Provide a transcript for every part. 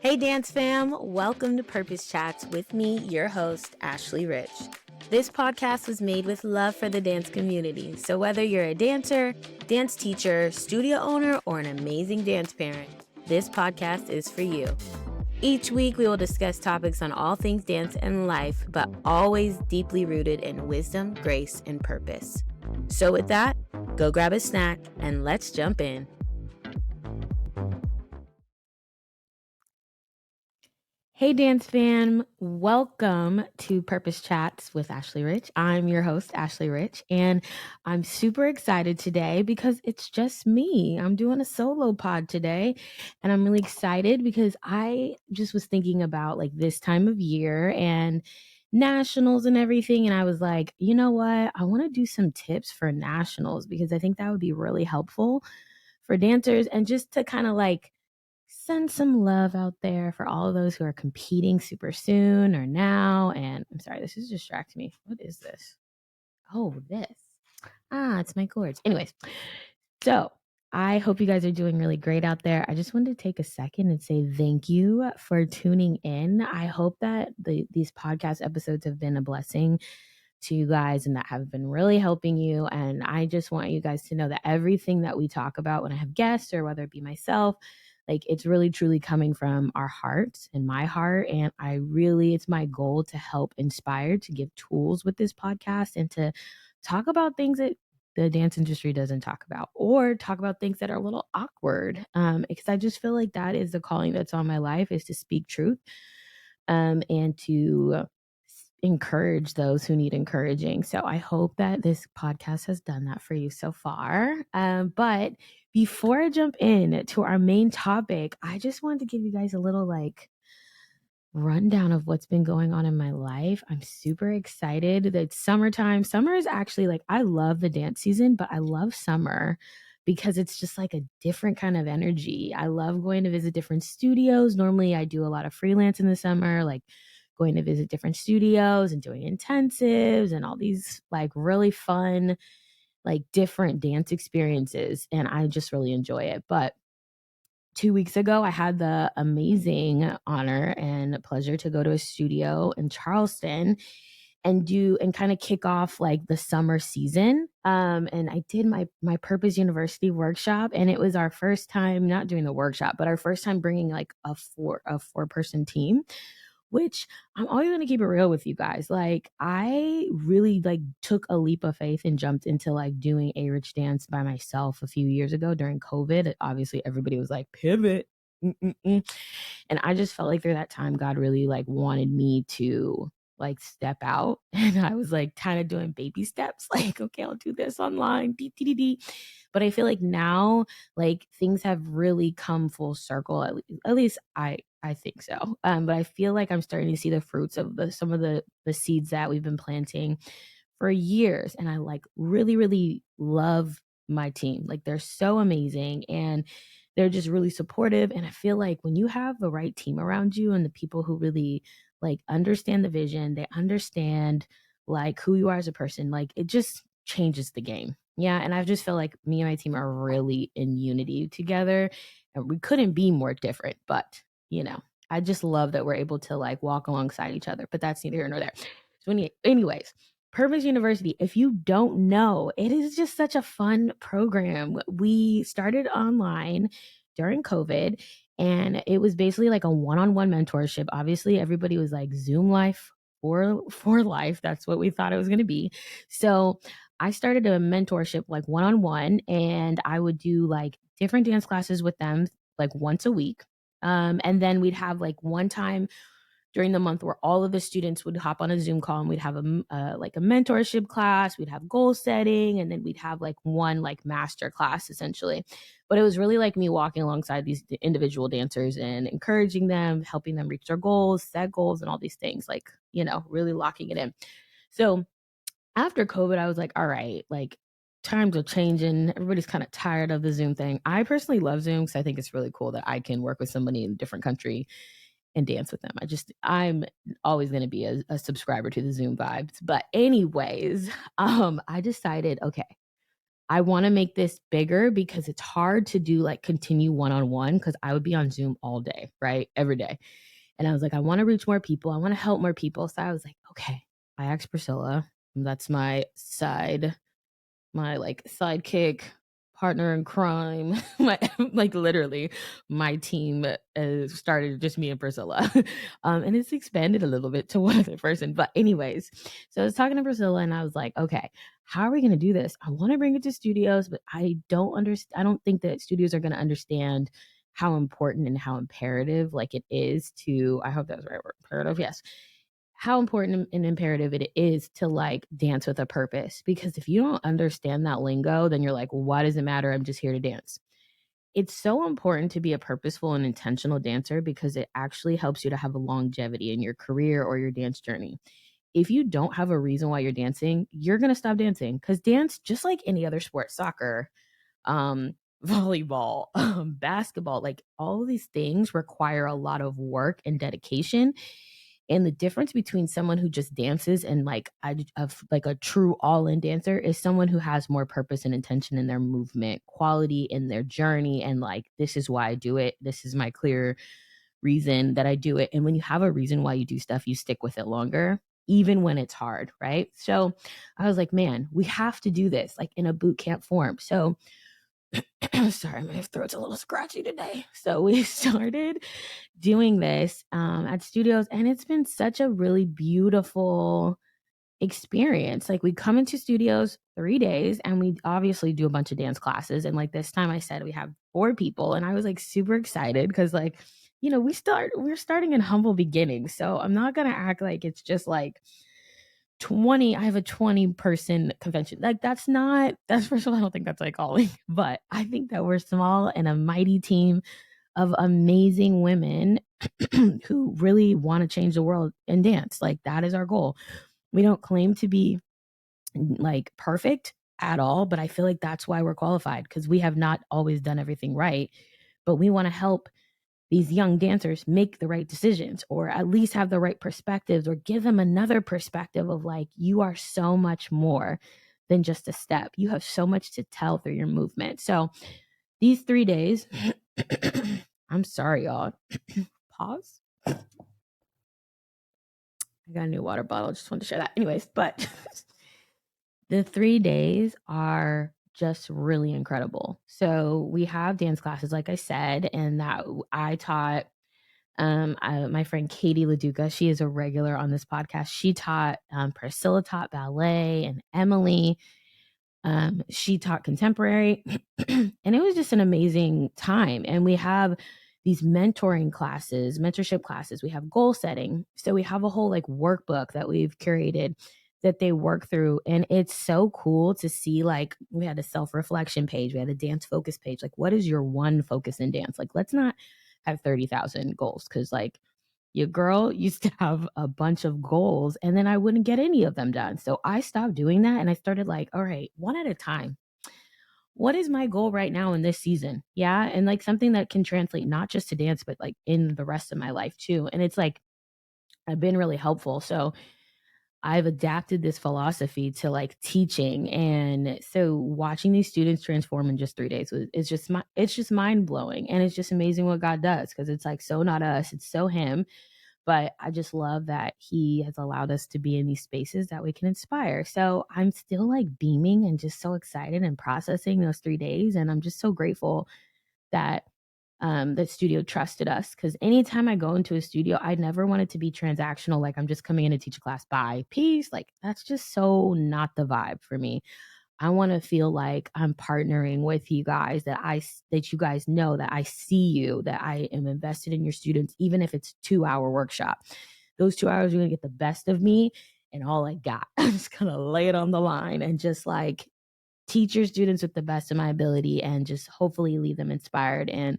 Hey, Dance Fam! Welcome to Purpose Chats with me, your host, Ashley Rich. This podcast was made with love for the dance community. So, whether you're a dancer, dance teacher, studio owner, or an amazing dance parent, this podcast is for you. Each week, we will discuss topics on all things dance and life, but always deeply rooted in wisdom, grace, and purpose. So, with that, go grab a snack and let's jump in. Hey, Dance Fam. Welcome to Purpose Chats with Ashley Rich. I'm your host, Ashley Rich, and I'm super excited today because it's just me. I'm doing a solo pod today, and I'm really excited because I just was thinking about like this time of year and nationals and everything. And I was like, you know what? I want to do some tips for nationals because I think that would be really helpful for dancers and just to kind of like send some love out there for all of those who are competing super soon or now. And I'm sorry, this is distracting me. What is this? Oh, this. It's my cords. Anyways, so I hope you guys are doing really great out there. I just wanted to take a second and say thank you for tuning in. I hope that these podcast episodes have been a blessing to you guys and that have been really helping you. And I just want you guys to know that everything that we talk about when I have guests or whether it be myself, like it's really truly coming from our hearts and my heart. And it's my goal to help inspire, to give tools with this podcast and to talk about things that the dance industry doesn't talk about or talk about things that are a little awkward. Because I just feel like that is the calling that's on my life is to speak truth and to encourage those who need encouraging. So I hope that this podcast has done that for you so far. But before I jump in to our main topic, I just wanted to give you guys a little like rundown of what's been going on in my life. I'm super excited that it's summertime. Summer is actually like, I love the dance season, but I love summer because it's just like a different kind of energy. I love going to visit different studios. Normally, I do a lot of freelance in the summer, like going to visit different studios and doing intensives and all these like really fun, like different dance experiences. And I just really enjoy it. But 2 weeks ago, I had the amazing honor and pleasure to go to a studio in Charleston and do and kind of kick off like the summer season. And I did my Purpose University workshop, and it was our first time not doing the workshop, but our first time bringing like a four person team, which I'm always going to keep it real with you guys. Like I really like took a leap of faith and jumped into like doing a rich dance by myself a few years ago during COVID. Obviously everybody was like pivot. Mm-mm-mm. And I just felt like through that time God really like wanted me to like step out and I was like kind of doing baby steps like okay, I'll do this online. But I feel like now like things have really come full circle. At least I think so. But I feel like I'm starting to see the fruits of some of the seeds that we've been planting for years. And I like really, really love my team. Like they're so amazing and they're just really supportive. And I feel like when you have the right team around you and the people who really like understand the vision, they understand like who you are as a person, like it just changes the game. Yeah. And I just feel like me and my team are really in unity together. And we couldn't be more different, but I just love that we're able to like walk alongside each other, but that's neither here nor there. So, anyways, Purpose University, if you don't know, it is just such a fun program. We started online during COVID, and it was basically like a one-on-one mentorship. Obviously, everybody was like Zoom life for life. That's what we thought it was going to be. So, I started a mentorship like one-on-one, and I would do like different dance classes with them like once a week. And then we'd have like one time during the month where all of the students would hop on a Zoom call and we'd have like a mentorship class, we'd have goal setting, and then we'd have like one like master class essentially. But it was really like me walking alongside these individual dancers and encouraging them, helping them reach their goals, set goals, and all these things, like, really locking it in. So after COVID, I was like, all right, like times are changing. Everybody's kind of tired of the Zoom thing. I personally love Zoom because I think it's really cool that I can work with somebody in a different country and dance with them. I'm always going to be a subscriber to the Zoom vibes. But anyways, I decided, okay, I want to make this bigger because it's hard to do like continue one-on-one because I would be on Zoom all day, right? Every day. And I was like, I want to reach more people. I want to help more people. So I was like, okay, I asked Priscilla. That's my like sidekick, partner in crime, my like literally my team started just me and Priscilla. And it's expanded a little bit to one other person. But anyways, so I was talking to Priscilla and I was like, okay, how are we gonna do this? I want to bring it to studios, but I don't understand. I don't think that studios are gonna understand how important and how imperative like it is to, I hope that was the right word, imperative, yes, how important and imperative it is to like dance with a purpose. Because if you don't understand that lingo, then you're like, well, why does it matter? I'm just here to dance. It's so important to be a purposeful and intentional dancer because it actually helps you to have a longevity in your career or your dance journey. If you don't have a reason why you're dancing, you're going to stop dancing because dance, just like any other sport, soccer, um, volleyball, basketball, like all of these things require a lot of work and dedication. And the difference between someone who just dances and like like a true all-in dancer is someone who has more purpose and intention in their movement, quality in their journey, and like this is why I do it. This is my clear reason that I do it. And when you have a reason why you do stuff, you stick with it longer, even when it's hard, right? So I was like, man, we have to do this like in a boot camp form. So sorry, my throat's a little scratchy today. So we started doing this at studios, and it's been such a really beautiful experience. Like we come into studios 3 days, and we obviously do a bunch of dance classes. And like this time, I said we have 4 people, and I was like super excited because like we're starting in humble beginnings. So I'm not gonna act like it's just like 20, I have a 20-person convention. Like that's first of all, I don't think that's like calling, but I think that we're small and a mighty team of amazing women who really want to change the world and dance. Like that is our goal. We don't claim to be like perfect at all, but I feel like that's why we're qualified because we have not always done everything right. But we want to help these young dancers make the right decisions or at least have the right perspectives or give them another perspective of like, you are so much more than just a step. You have so much to tell through your movement. So these 3 days, I'm sorry, y'all. Pause. I got a new water bottle. Just wanted to share that. Anyways, but the 3 days are just really incredible. So we have dance classes, like I said, and that I taught my friend Katie LaDuca, she is a regular on this podcast. She taught Priscilla taught ballet, and Emily she taught contemporary. And it was just an amazing time. And we have these mentorship classes. We have goal setting. So we have a whole like workbook that we've curated that they work through. And it's so cool to see like we had a self-reflection page, we had a dance focus page. Like, what is your one focus in dance? Like, let's not have 30,000 goals because like your girl used to have a bunch of goals and then I wouldn't get any of them done. So I stopped doing that and I started like, all right, one at a time. What is my goal right now in this season? Yeah. And like something that can translate not just to dance, but like in the rest of my life too. And it's like, I've been really helpful. So I've adapted this philosophy to like teaching. And so watching these students transform in just 3 days it's just mind blowing. And it's just amazing what God does because it's like so not us, it's so Him. But I just love that He has allowed us to be in these spaces that we can inspire. So I'm still like beaming and just so excited and processing those 3 days. And I'm just so grateful that that studio trusted us because anytime I go into a studio, I never want it to be transactional. Like I'm just coming in to teach a class, bye, peace. Like that's just so not the vibe for me. I want to feel like I'm partnering with you guys, that you guys know that I see you, that I am invested in your students, even if it's 2-hour workshop. Those 2 hours are gonna get the best of me and all I got. I'm just gonna lay it on the line and just like teach your students with the best of my ability and just hopefully leave them inspired and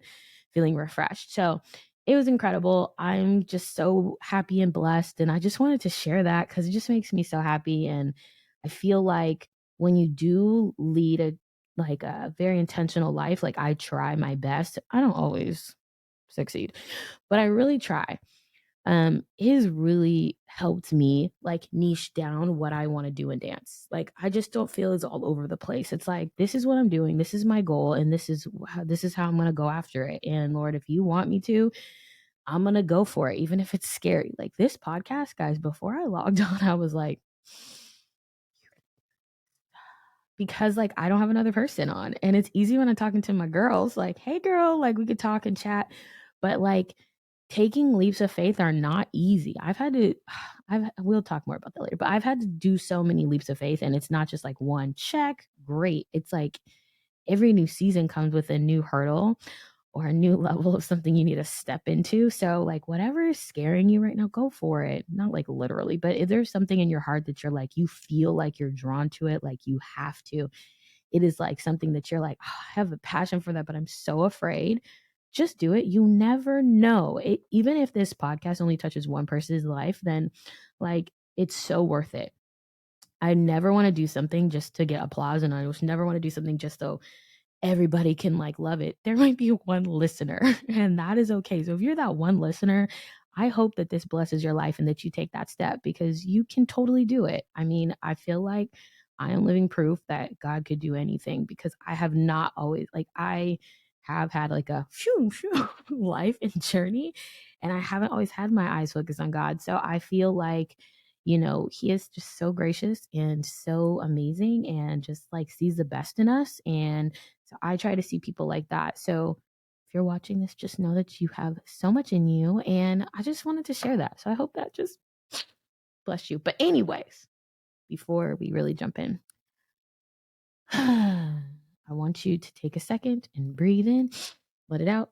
feeling refreshed. So it was incredible. I'm just so happy and blessed. And I just wanted to share that because it just makes me so happy. And I feel like when you do lead a very intentional life, like I try my best. I don't always succeed, but I really try. it has really helped me like niche down what I want to do in dance. Like I just don't feel it's all over the place. It's like this is what I'm doing, this is my goal, and this is how I'm gonna go after it. And Lord, if you want me to, I'm gonna go for it, even if it's scary. Like this podcast, guys, before I logged on, I was like, because like I don't have another person on. And it's easy when I'm talking to my girls, like, hey girl, like we could talk and chat. But like taking leaps of faith are not easy. I've had to we'll talk more about that later, but I've had to do so many leaps of faith, and it's not just like one check, great. It's like every new season comes with a new hurdle or a new level of something you need to step into. So, like, whatever is scaring you right now, go for it. Not like literally, but if there's something in your heart that you're like, you feel like you're drawn to it, like you have to, it is like something that you're like, oh, I have a passion for that, but I'm so afraid. Just do it. You never know. Even if this podcast only touches one person's life, then like it's so worth it. I never want to do something just to get applause, and I just never want to do something just so everybody can like love it. There might be one listener, and that is okay. So if you're that one listener, I hope that this blesses your life and that you take that step, because you can totally do it. I mean, I feel like I am living proof that God could do anything, because I have not always like I have had like a life and journey, and I haven't always had my eyes focused on God. So I feel like, he is just so gracious and so amazing and just like sees the best in us. And so I try to see people like that. So if you're watching this, just know that you have so much in you. And I just wanted to share that. So I hope that just bless you. But, anyways, before we really jump in, I want you to take a second and breathe in, let it out,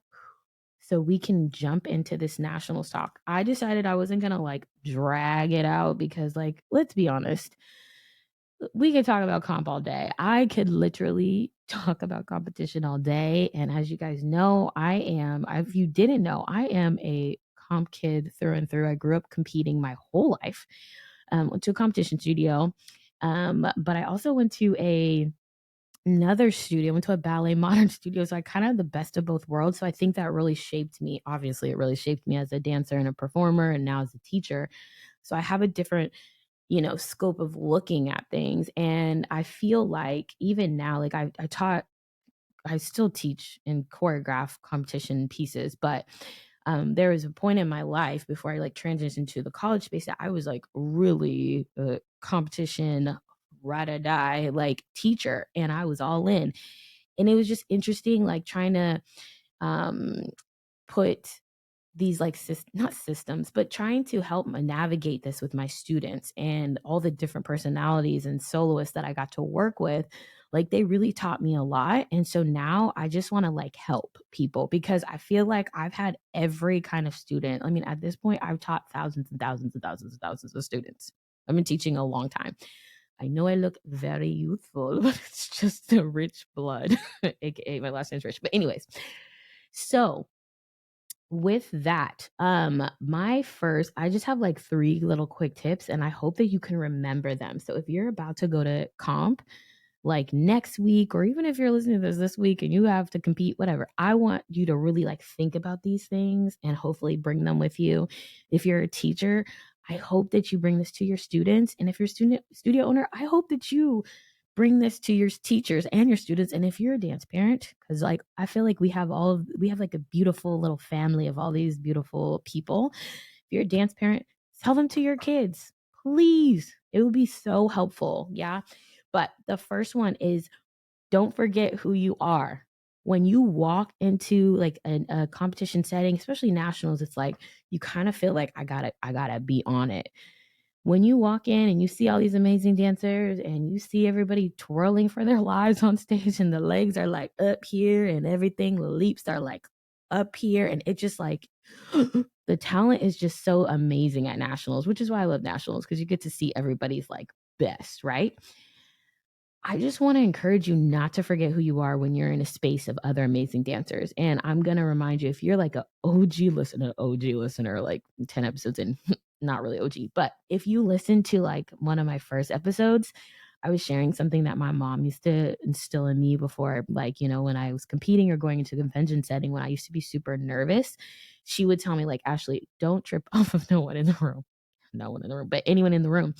so we can jump into this nationals talk. I decided I wasn't going to like drag it out because, like, let's be honest, we could talk about comp all day. I could literally talk about competition all day. And as you guys know, if you didn't know, I am a comp kid through and through. I grew up competing my whole life. Went to a competition studio. But I also went to another studio, went to a ballet modern studio. So I kind of have the best of both worlds. So I think that really shaped me. Obviously, it really shaped me as a dancer and a performer, and now as a teacher. So I have a different scope of looking at things. And I feel like even now, like I still teach and choreograph competition pieces, but there was a point in my life before I like transitioned to the college space that I was like really competition ride or die like teacher, and I was all in. And it was just interesting, like trying to put these like not systems, but trying to help navigate this with my students and all the different personalities and soloists that I got to work with. Like they really taught me a lot. And so now I just want to like help people, because I feel like I've had every kind of student. I mean, at this point, I've taught thousands and thousands and thousands and thousands of students. I've been teaching a long time. I know I look very youthful, but it's just the rich blood, aka my last name's Rich. But anyways, so with that, I just have like 3 little quick tips, and I hope that you can remember them. So if you're about to go to comp like next week, or even if you're listening to this week and you have to compete, whatever, I want you to really like think about these things and hopefully bring them with you. If you're a teacher, I hope that you bring this to your students. And if you're a studio owner, I hope that you bring this to your teachers and your students. And if you're a dance parent, because like I feel like we have like a beautiful little family of all these beautiful people. If you're a dance parent, tell them to your kids, please. It would be so helpful. Yeah. But the first one is, don't forget who you are. When you walk into like a competition setting, especially nationals, it's like you kind of feel like I gotta be on it. When you walk in and you see all these amazing dancers and you see everybody twirling for their lives on stage, and the legs are like up here and everything, the leaps are like up here, and it just like the talent is just so amazing at nationals, which is why I love nationals, because you get to see everybody's like best, right? I just want to encourage you not to forget who you are when you're in a space of other amazing dancers. And I'm going to remind you, if you're like an OG listener, like 10 episodes in, not really OG, but if you listen to like one of my first episodes, I was sharing something that my mom used to instill in me before, like, when I was competing or going into a convention setting, when I used to be super nervous, she would tell me, like, Ashley, don't trip off of no one in the room. No one in the room, but anyone in the room.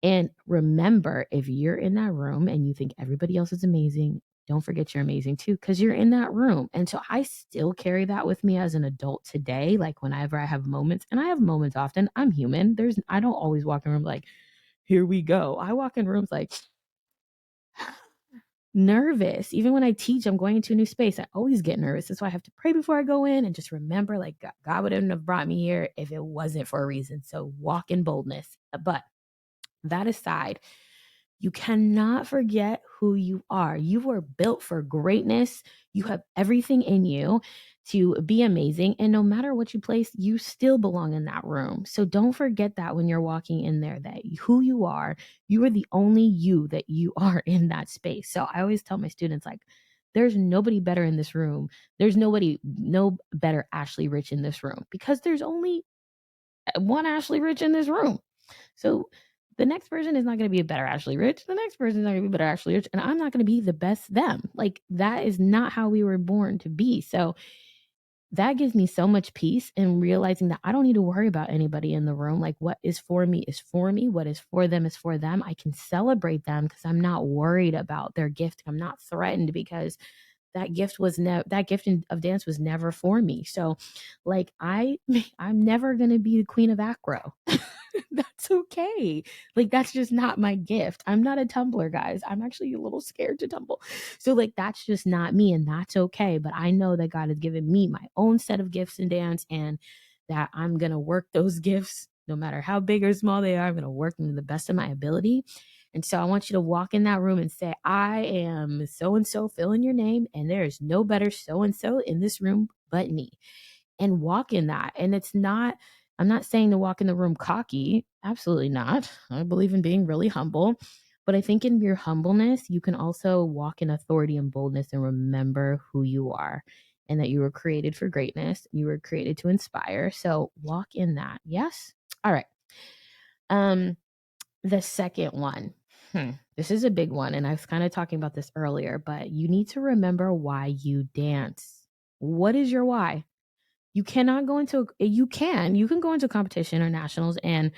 And remember, if you're in that room and you think everybody else is amazing, don't forget you're amazing too, because you're in that room. And so I still carry that with me as an adult today. Like whenever I have moments, and I have moments often, I'm human. I don't always walk in a room like, here we go. I walk in rooms like nervous. Even when I teach, I'm going into a new space. I always get nervous. That's why I have to pray before I go in and just remember, like, God wouldn't have brought me here if it wasn't for a reason. So walk in boldness. But that aside, you cannot forget who you are. You were built for greatness. You have everything in you to be amazing. And no matter what you place, you still belong in that room. So don't forget that when you're walking in there, that who you are the only you that you are in that space. So I always tell my students, like, there's nobody better in this room. There's no better Ashley Rich in this room because there's only one Ashley Rich in this room. So the next person is not going to be a better Ashley Rich. The next person is not going to be better Ashley Rich. And I'm not going to be the best them. Like that is not how we were born to be. So that gives me so much peace in realizing that I don't need to worry about anybody in the room. Like what is for me is for me. What is for them is for them. I can celebrate them because I'm not worried about their gift. I'm not threatened because that gift of dance was never for me. So like I'm never going to be the queen of acro. That's okay. Like that's just not my gift. I'm not a tumbler, guys. I'm actually a little scared to tumble. So like that's just not me and that's okay, but I know that God has given me my own set of gifts in dance and that I'm going to work those gifts no matter how big or small they are. I'm going to work them to the best of my ability. And so I want you to walk in that room and say, I am so and so, fill in your name, and there is no better so and so in this room but me. And walk in that. And I'm not saying to walk in the room cocky. Absolutely not. I believe in being really humble. But I think in your humbleness, you can also walk in authority and boldness and remember who you are and that you were created for greatness. You were created to inspire. So walk in that. Yes. All right. The second one. This is a big one. And I was kind of talking about this earlier, but you need to remember why you dance. What is your why? You cannot go into you can go into competition or nationals and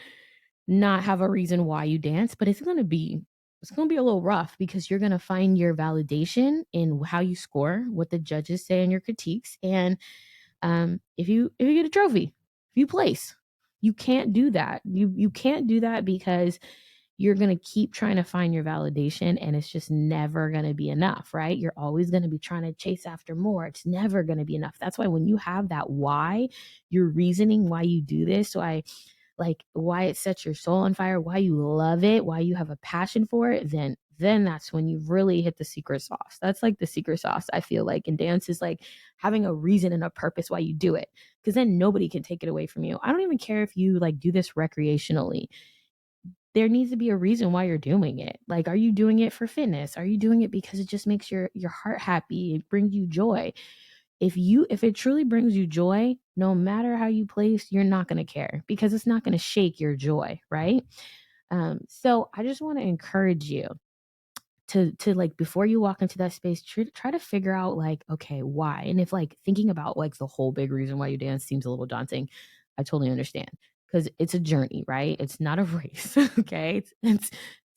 not have a reason why you dance, but it's going to be a little rough because you're going to find your validation in how you score, what the judges say in your critiques, and if you get a trophy, if you place. You can't do that. You can't do that because you're going to keep trying to find your validation and it's just never going to be enough, right? You're always going to be trying to chase after more. It's never going to be enough. That's why when you have that why, your reasoning why you do this, why it sets your soul on fire, why you love it, why you have a passion for it, then that's when you've really hit the secret sauce. That's like the secret sauce, I feel like. And dance is like having a reason and a purpose why you do it. Because then nobody can take it away from you. I don't even care if you like do this recreationally. There needs to be a reason why you're doing it. Like, are you doing it for fitness? Are you doing it because it just makes your heart happy? It brings you joy. If it truly brings you joy, no matter how you place, you're not going to care because it's not going to shake your joy, right? So I just want to encourage you to like before you walk into that space, try to figure out like, okay, why? And if like thinking about like the whole big reason why you dance seems a little daunting, I totally understand because it's a journey, right? It's not a race. Okay. It's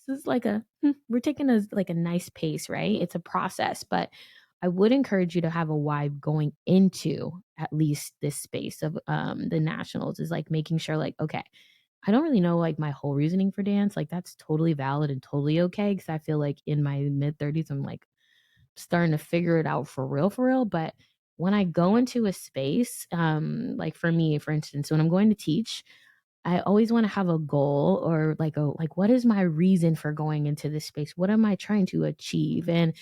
just like we're taking a nice pace, right? It's a process, but I would encourage you to have a why going into at least this space of the nationals is like making sure like, okay, I don't really know like my whole reasoning for dance. Like that's totally valid and totally okay. Cause I feel like in my mid 30s, I'm like starting to figure it out for real. But when I go into a space, like for me, for instance, when I'm going to teach, I always want to have a goal or like what is my reason for going into this space? What am I trying to achieve? And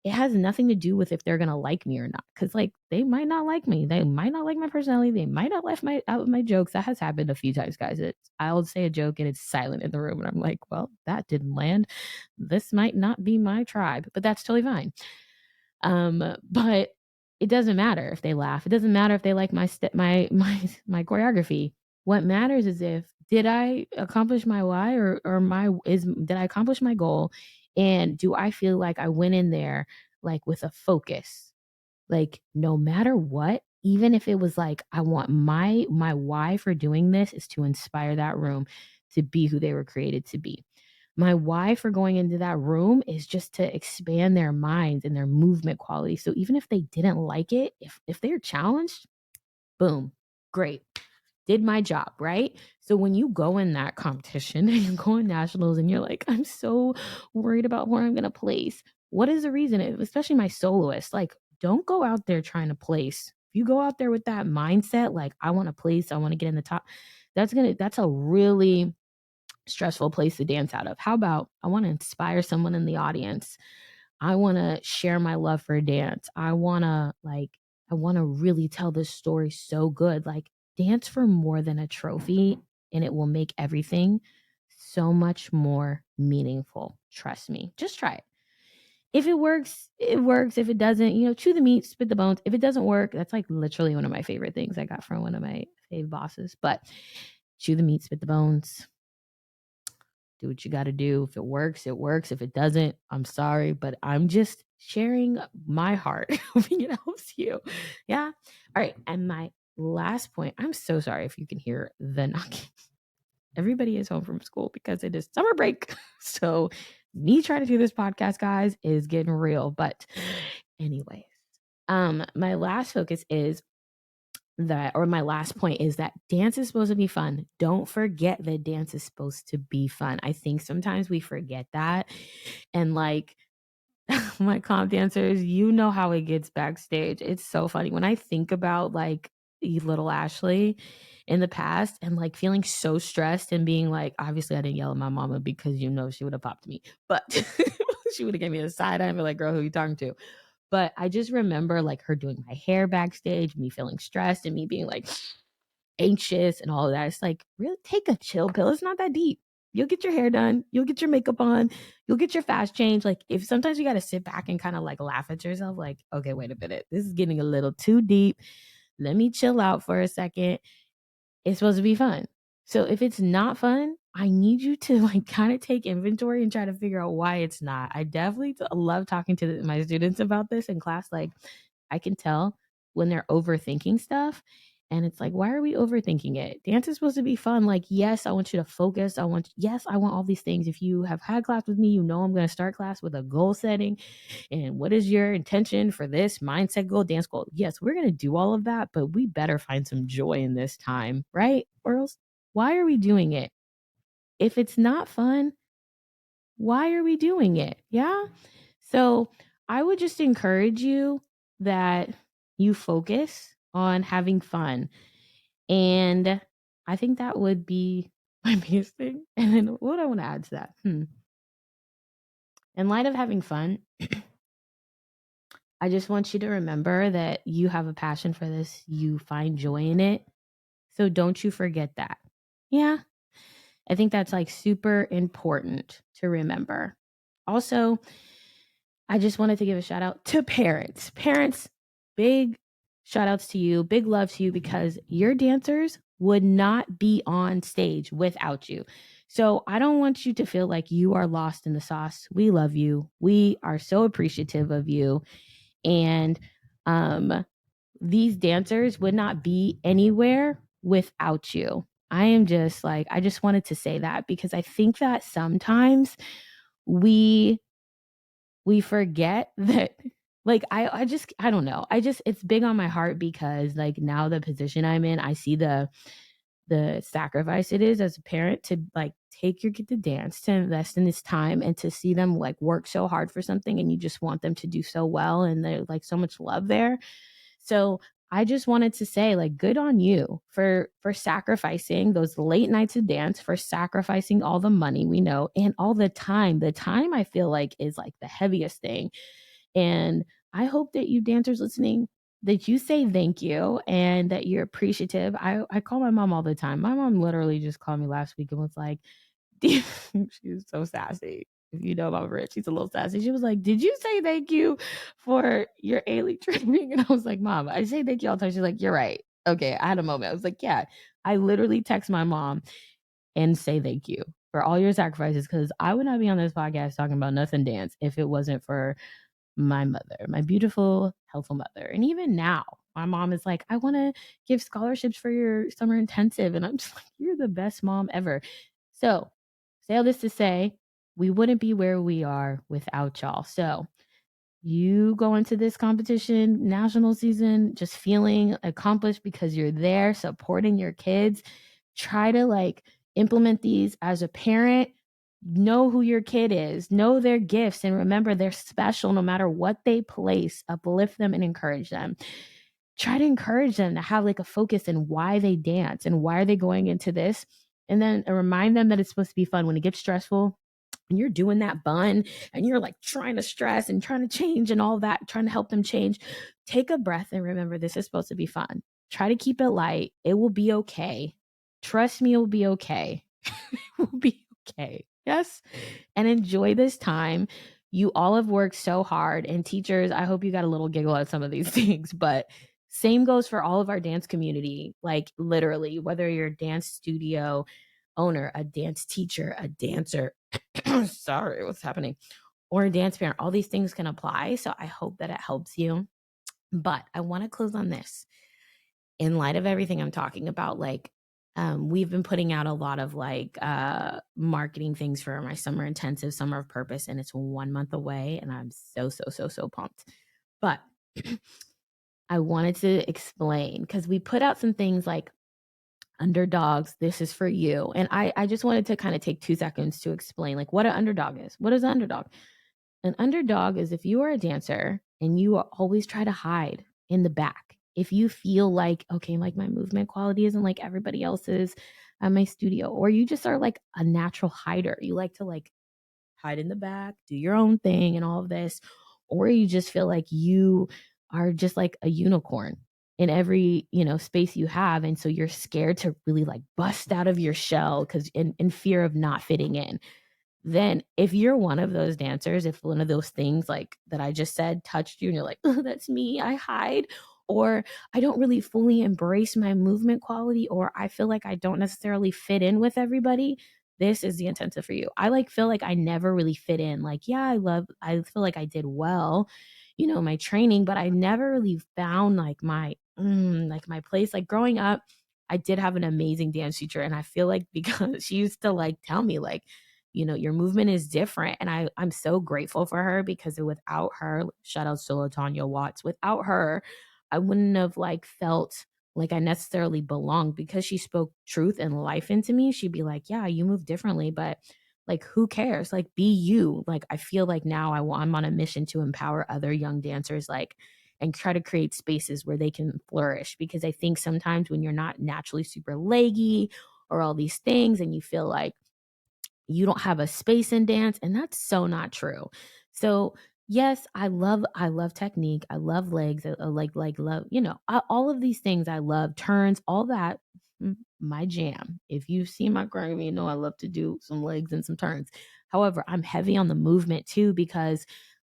it has nothing to do with if they're gonna like me or not. Cause like they might not like me. They might not like my personality. They might not laugh out with my jokes. That has happened a few times, guys. I'll say a joke and it's silent in the room. And I'm like, well, that didn't land. This might not be my tribe, but that's totally fine. But it doesn't matter if they laugh. It doesn't matter if they like my choreography. What matters is if did I accomplish my why, or did I accomplish my goal? And do I feel like I went in there like with a focus? Like no matter what, even if it was like I want my why for doing this is to inspire that room to be who they were created to be. My why for going into that room is just to expand their minds and their movement quality. So even if they didn't like it, if they're challenged, boom, great, did my job, right? So when you go in that competition and you go in nationals and you're like, I'm so worried about where I'm going to place. What is the reason? Especially my soloist, like, don't go out there trying to place. If you go out there with that mindset, like, I want to place, I want to get in the top, that's a really stressful place to dance out of. How about I want to inspire someone in the audience? I want to share my love for dance. I want to really tell this story so good. Like, dance for more than a trophy, and it will make everything so much more meaningful. Trust me. Just try it. If it works, it works. If it doesn't, chew the meat, spit the bones. If it doesn't work, that's like literally one of my favorite things I got from one of my fave bosses. But chew the meat, spit the bones, do what you got to do. If it works, it works. If it doesn't, I'm sorry, but I'm just sharing my heart. Hoping it helps you. Yeah. All right. And my last point, I'm so sorry if you can hear the knocking. Everybody is home from school because it is summer break. So me trying to do this podcast, guys, is getting real. But anyways, my last focus is my last point is that dance is supposed to be fun. Don't forget that dance is supposed to be fun. I think sometimes we forget that. And like my comp dancers, you know how it gets backstage. It's so funny. When I think about like little Ashley in the past and like feeling so stressed and being like, obviously I didn't yell at my mama because she would have popped me, but she would have given me a side eye and be like, girl, who are you talking to? But I just remember like her doing my hair backstage, me feeling stressed and me being like anxious and all of that. It's like, really take a chill pill. It's not that deep. You'll get your hair done. You'll get your makeup on. You'll get your fast change. Like if sometimes you got to sit back and kind of like laugh at yourself, like, okay, wait a minute. This is getting a little too deep. Let me chill out for a second. It's supposed to be fun. So if it's not fun, I need you to like kind of take inventory and try to figure out why it's not. I definitely love talking to my students about this in class. Like I can tell when they're overthinking stuff. And it's like, why are we overthinking it? Dance is supposed to be fun. Like, yes, I want you to focus. I want all these things. If you have had class with me, you know I'm going to start class with a goal setting. And what is your intention for this mindset goal, dance goal? Yes, we're going to do all of that, but we better find some joy in this time, right? Or else, why are we doing it? If it's not fun, why are we doing it? Yeah. So I would just encourage you that you focus on having fun. And I think that would be my biggest thing. And then what do I want to add to that? In light of having fun, I just want you to remember that you have a passion for this. You find joy in it. So don't you forget that. Yeah. I think that's like super important to remember. Also, I just wanted to give a shout out to parents. Parents, big shout outs to you, big love to you because your dancers would not be on stage without you. So I don't want you to feel like you are lost in the sauce. We love you. We are so appreciative of you. And these dancers would not be anywhere without you. I just wanted to say that because I think that sometimes we forget that like I don't know. It's big on my heart because like now the position I'm in, I see the sacrifice it is as a parent to like take your kid to dance, to invest in this time and to see them like work so hard for something and you just want them to do so well and there's like so much love there. So I just wanted to say like good on you for sacrificing those late nights of dance, for sacrificing all the money we know and all the time. The time I feel like is like the heaviest thing. And I hope that you dancers listening that you say thank you and that you're appreciative. I call my mom all the time. My mom literally just called me last week and was like, she was so sassy. If you know about Rich, she's a little sassy. She was like, did you say thank you for your A-League training? And I was like, Mom, I say thank you all the time. She's like, you're right. Okay, I had a moment. I was like, yeah. I literally text my mom and say thank you for all your sacrifices, because I would not be on this podcast talking about nothing dance if it wasn't for my mother, my beautiful, helpful mother. And even now, my mom is like, I want to give scholarships for your summer intensive. And I'm just like, you're the best mom ever. So, say all this to say, we wouldn't be where we are without y'all. So, you go into this competition, national season, just feeling accomplished because you're there supporting your kids. Try to like implement these as a parent. Know who your kid is, know their gifts, and remember they're special no matter what they place. Uplift them and encourage them. Try to encourage them to have like a focus in why they dance and why are they going into this. And then remind them that it's supposed to be fun. When it gets stressful, and you're doing that bun and you're like trying to stress and trying to change and all that, trying to help them change, take a breath and remember this is supposed to be fun. Try to keep it light. It will be okay. Trust me, it will be okay. It will be okay. Yes. And enjoy this time. You all have worked so hard. And teachers, I hope you got a little giggle at some of these things, but same goes for all of our dance community. Like literally, whether you're a dance studio owner, a dance teacher, a dancer, sorry, what's happening? Or a dance parent, all these things can apply. So I hope that it helps you. But I want to close on this. In light of everything I'm talking about, like we've been putting out a lot of like marketing things for my summer intensive, summer of purpose, and it's 1 month away, and I'm so pumped. But I wanted to explain because we put out some things like underdogs, this is for you. And I just wanted to kind of take 2 seconds to explain like what an underdog is. What is an underdog? An underdog is if you are a dancer and you always try to hide in the back. If you feel like, okay, like my movement quality isn't like everybody else's at my studio, or you just are like a natural hider. You like to like hide in the back, do your own thing and all of this, or you just feel like you are just like a unicorn in every, space you have. And so you're scared to really like bust out of your shell because in fear of not fitting in. Then if you're one of those dancers, if one of those things like that I just said touched you and you're like, oh, that's me, I hide, or I don't really fully embrace my movement quality, or I feel like I don't necessarily fit in with everybody, this is the intensive for you. I like feel like I never really fit in. Like, yeah, I feel like I did well, my training, but I never really found like my place. Like growing up, I did have an amazing dance teacher. And I feel like because she used to like tell me like, your movement is different. And I'm so grateful for her because without her, shout out to Latanya Watts, without her, I wouldn't have like felt like I necessarily belonged because she spoke truth and life into me. She'd be like, yeah, you move differently, but like, who cares? Like, be you. Like, I feel like now I'm on a mission to empower other young dancers, like, and try to create spaces where they can flourish. Because I think sometimes when you're not naturally super leggy or all these things and you feel like you don't have a space in dance, and that's so not true. So yes, I love technique, I love legs, I like love, all of these things I love, turns, all that, my jam. If you see my choreography, you know I love to do some legs and some turns. However, I'm heavy on the movement too because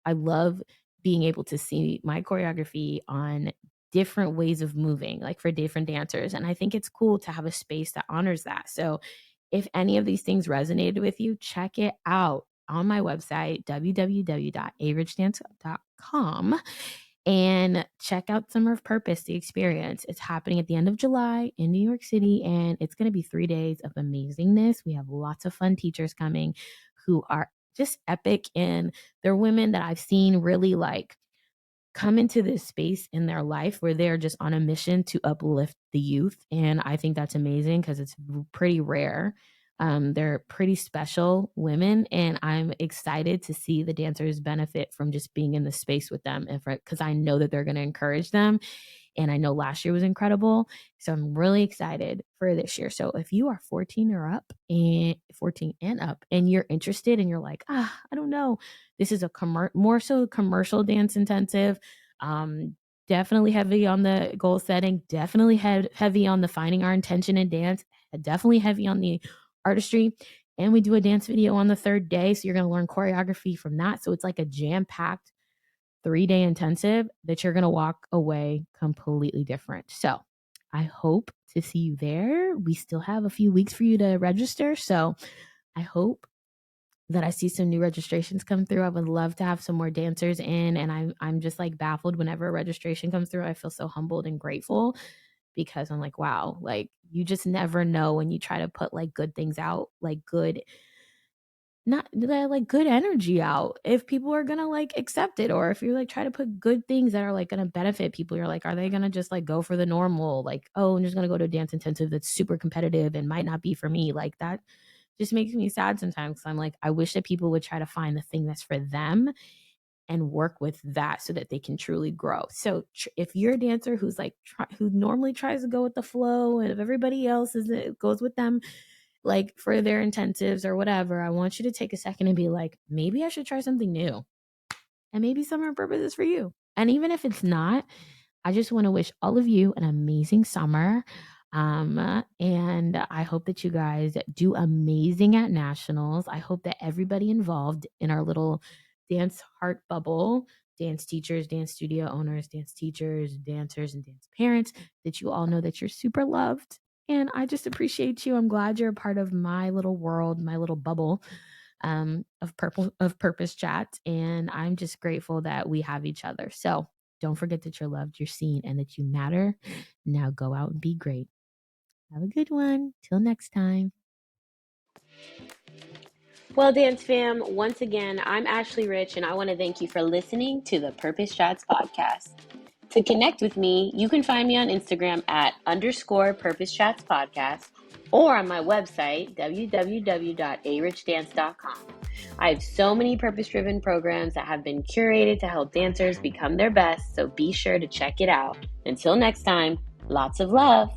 I love being able to see my choreography on different ways of moving, like for different dancers. And I think it's cool to have a space that honors that. So if any of these things resonated with you, check it out on my website, www.aridgedance.com, and check out Summer of Purpose, the experience. It's happening at the end of July in New York City, and it's going to be 3 days of amazingness. We have lots of fun teachers coming who are just epic, and they're women that I've seen really like come into this space in their life where they're just on a mission to uplift the youth. And I think that's amazing because it's pretty rare. They're pretty special women, and I'm excited to see the dancers benefit from just being in the space with them, because I know that they're going to encourage them. And I know last year was incredible. So I'm really excited for this year. So if you are 14 and up and you're interested and you're like, I don't know, this is a more so commercial dance intensive. Definitely heavy on the goal setting, definitely heavy on the finding our intention in dance, definitely heavy on the artistry. And we do a dance video on the third day. So you're going to learn choreography from that. So it's like a jam-packed 3-day intensive that you're going to walk away completely different. So I hope to see you there. We still have a few weeks for you to register. So I hope that I see some new registrations come through. I would love to have some more dancers in. And I'm just like baffled whenever a registration comes through. I feel so humbled and grateful because I'm like, wow, like you just never know when you try to put like good things out, like good, not like good energy out, if people are gonna like accept it, or if you like try to put good things that are like gonna benefit people, you're like, are they gonna just like go for the normal, like, oh, I'm just gonna go to a dance intensive that's super competitive and might not be for me? Like that just makes me sad sometimes. I'm like, I wish that people would try to find the thing that's for them and work with that so that they can truly grow. So if you're a dancer who's like who normally tries to go with the flow, and if everybody else is it goes with them like for their intensives or whatever, I want you to take a second and be like, maybe I should try something new. And maybe Summer on Purpose is for you. And even if it's not, I just want to wish all of you an amazing summer. And I hope that you guys do amazing at nationals. I hope that everybody involved in our little dance heart bubble, dance teachers, dance studio owners, dance teachers, dancers, and dance parents, that you all know that you're super loved. And I just appreciate you. I'm glad you're a part of my little world, my little bubble of purpose chat. And I'm just grateful that we have each other. So don't forget that you're loved, you're seen, and that you matter. Now go out and be great. Have a good one. Till next time. Well, Dance Fam, once again, I'm Ashley Rich, and I want to thank you for listening to the Purpose Chats podcast. To connect with me, you can find me on Instagram at _Purpose Chats podcast, or on my website, www.arichdance.com. I have so many purpose-driven programs that have been curated to help dancers become their best, so be sure to check it out. Until next time, lots of love.